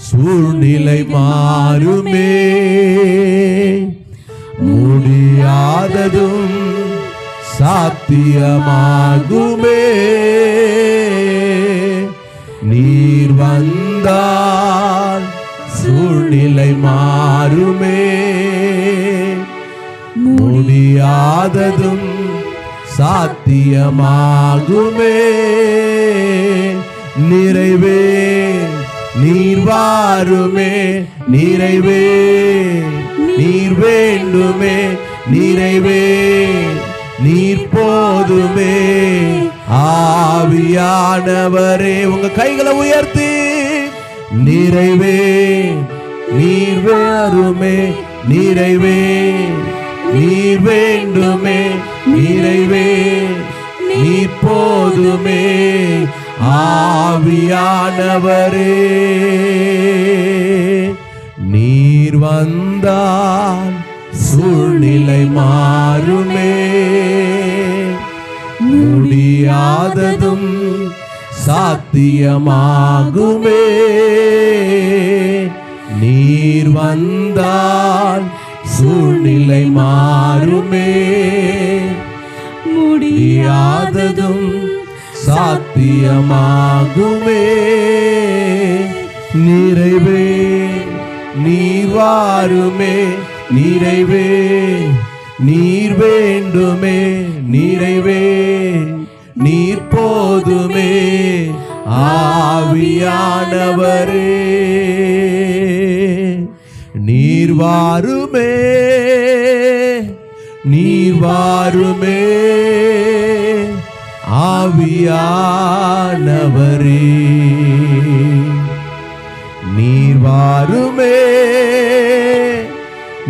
சூழ்நிலை மாறுமே, முடியாததும் சாத்தியமாகுமே. நீர் வந்தால் சூழ்நிலை மாறுமே, முடியாததும் சாத்தியமாகுமே. நிறைவே நீர் வாருமே, நிறைவே நீர் வேண்டுமே, நிறைவே நீர் போதுமே. ஆவியானவரே, உங்க கைகளை உயர்த்தி நிறைவே நீர் வாருமே, நிறைவே நீர் வேண்டுமே, நிறைவே நீர் போதுமே. ஆவியானவரே, நீர் வந்தால் சூழ்நிலை மாறுமே, முடியாததும் சாத்தியமாகுமே. நீர் வந்தால் சூழ்நிலை மாறுமே, முடியாததும் சாத்தியமாகுமே. நிறைவே நீர் வாருமே, நிறைவே நீர் வேண்டுமே, நிறைவே நீர் போதுமே. ஆவியானவரே, நீர் வாருமே, நீர் வாருமே. ஆவியானவரே, நீர் வாருமே,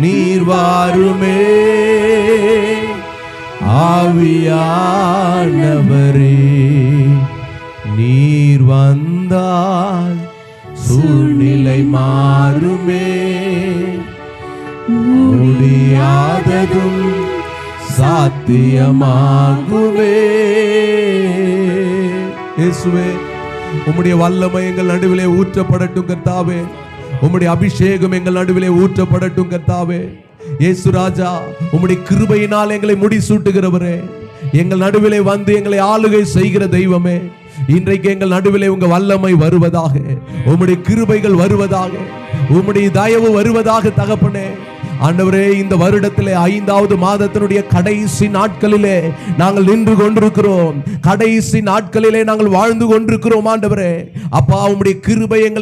நீர் வாருமே. ஆவியானவரே, நீர் வந்தால் சூழ்நிலை மாறுமே, முடியாததும் சாத்தியமாகுமே. இயேசுவே, உம்முடைய வல்லமை எங்கள் நடுவிலே ஊற்றப்படட்டும் கர்த்தாவே. உம்முடைய அபிஷேகம் எங்கள் நடுவிலே ஊற்றப்படட்டும் கர்த்தாவே. இயேசு ராஜா, உம்முடைய கிருபையினால் எங்களை முடிசூட்டுகிறவரே, எங்கள் நடுவிலே வந்து எங்களை ஆளுகை செய்கிற தெய்வமே, இன்றைக்கு எங்கள் நடுவிலே உங்க வல்லமை வருவதாக, உம்முடைய கிருபைகள் வருவதாக, உம்முடைய தயவு வருவதாக தகப்பனே. ஆண்டவரே, இந்த வருடத்திலே 5வது மாதத்தினுடைய கடைசி நாட்களிலே நாங்கள் நின்று கொண்டிருக்கிறோம். கடைசி நாட்களிலே நாங்கள் வாழ்ந்து கொண்டிருக்கிறோம். ஆண்டவரே அப்பா, உம்முடைய கிருபை எங்கள்